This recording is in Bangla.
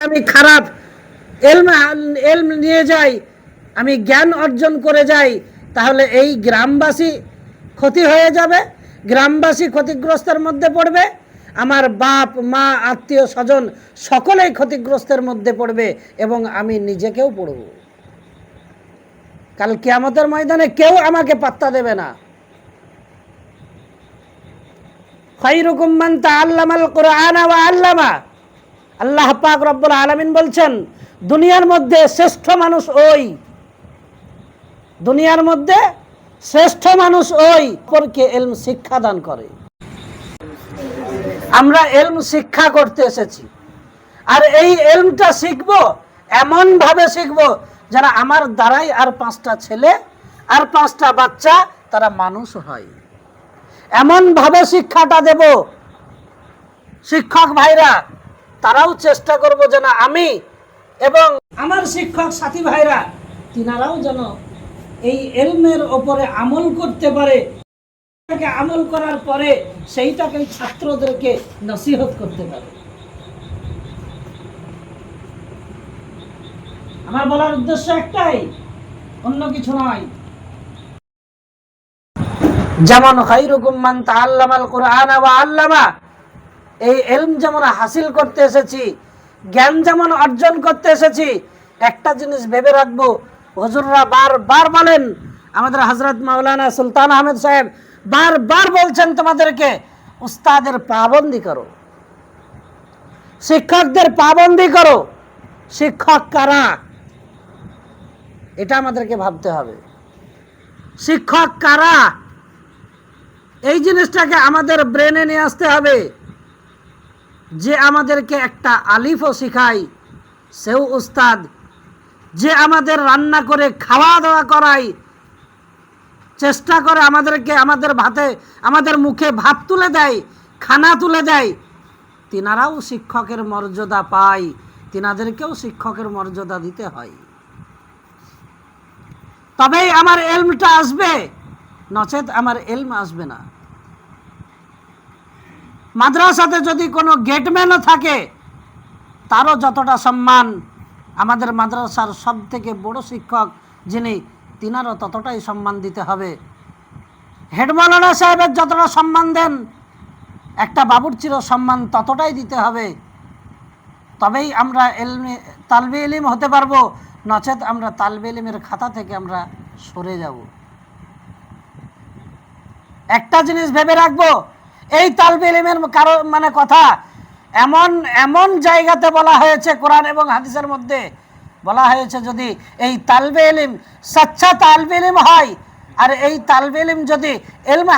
আমি খারাপ এলম এলম নিয়ে যাই, আমি জ্ঞান অর্জন করে যাই, তাহলে এই গ্রামবাসী ক্ষতি হয়ে যাবে, গ্রামবাসী ক্ষতিগ্রস্তের মধ্যে পড়বে, আমার বাপ মা আত্মীয় স্বজন সকলেই ক্ষতিগ্রস্তের মধ্যে পড়বে এবং আমি নিজেকেও পড়ব। কাল কিয়ামতের ময়দানে কেউ আমাকে পাত্তা দেবে না। খায়রুকুম মান তাআল্লামাল কুরআনা ওয়া আল্লামা। আল্লাহ পাক রব্বুল আলামিন বলছেন, দুনিয়ার মধ্যে শ্রেষ্ঠ মানুষ ওই, দুনিয়ার মধ্যে শ্রেষ্ঠ মানুষ ওই পরকে ইলম শিক্ষা দান করে। আমরা ইলম শিক্ষা করতে এসেছি, আর এই ইলমটা শিখবো এমন ভাবে শিখবো যেন আমার দ্বারাই আর 5টা ছেলে আর 5টা বাচ্চা তারা মানুষ হয়, এমন ভাবে শিক্ষাটা দেব। শিক্ষক ভাইরা তারাও চেষ্টা করব যেন আমি এবং আমার শিক্ষক সাথী ভাইরা তিনারাও যেন এই ইলমের ওপরে আমল করতে পারে, আমল করার পরে সেইটাকে ছাত্রদেরকে নসিহত করতে পারে। আমার বলার উদ্দেশ্য একটাই, অন্য কিছু নয়। যেমন খায়রুকুম মান তাআল্লামাল কুরআনা ওয়া আল্লামা, এই ইলম যেমন হাসিল করতে এসেছি, জ্ঞান যেমন অর্জন করতে এসেছি, একটা জিনিস ভেবে রাখবো, হুজুররা বারবার বলেন, আমাদের হযরত মাওলানা সুলতান আহমেদ সাহেব বারবার বলছেন তোমাদেরকে উস্তাদের পাবন্দি করো, শিক্ষকদের পাবন্দি করো। শিক্ষক কারা এটা আমাদেরকে ভাবতে হবে। শিক্ষক কারা এই জিনিসটাকে আমাদের ব্রেনে নিয়ে আসতে হবে। যে আমাদেরকে একটা আলিফও শিখায় সেও উস্তাদ, যে আমাদের রান্না করে খাওয়া দাওয়া করায়, চেষ্টা করে আমাদেরকে আমাদের মুখে ভাত তুলে দেয়, খানা তুলে দেয়, তিনারাও শিক্ষকের মর্যাদা পায়, তিনাদেরকেও শিক্ষকের মর্যাদা দিতে হয়। তবেই আমার ইলমটা আসবে, নচেত আমার ইলম আসবে না। মাদ্রাসাতে যদি কোনো গেটম্যানও থাকে তারও যতটা সম্মান, আমাদের মাদ্রাসার সব থেকে বড় শিক্ষক যিনি তিনারও ততটাই সম্মান দিতে হবে। হেড মাওলানা সাহেবের যতটা সম্মান দেন একটা বাবুর্চিরও সম্মান ততটাই দিতে হবে। তবেই আমরা তালবে ইলম হতে পারবো, নচেত আমরা তালবে ইলমের খাতা থেকে আমরা সরে যাব। একটা জিনিস ভেবে রাখবো, এই তালবে ইলমের কথা এমন জায়গাতে বলা হয়েছে, কোরআন এবং হাদিসের মধ্যে বলা হয়েছে, যদি এই তালবে ইলম সচ্চা তালবে ইলম হয় আর এই তালবে ইলম যদি ইলম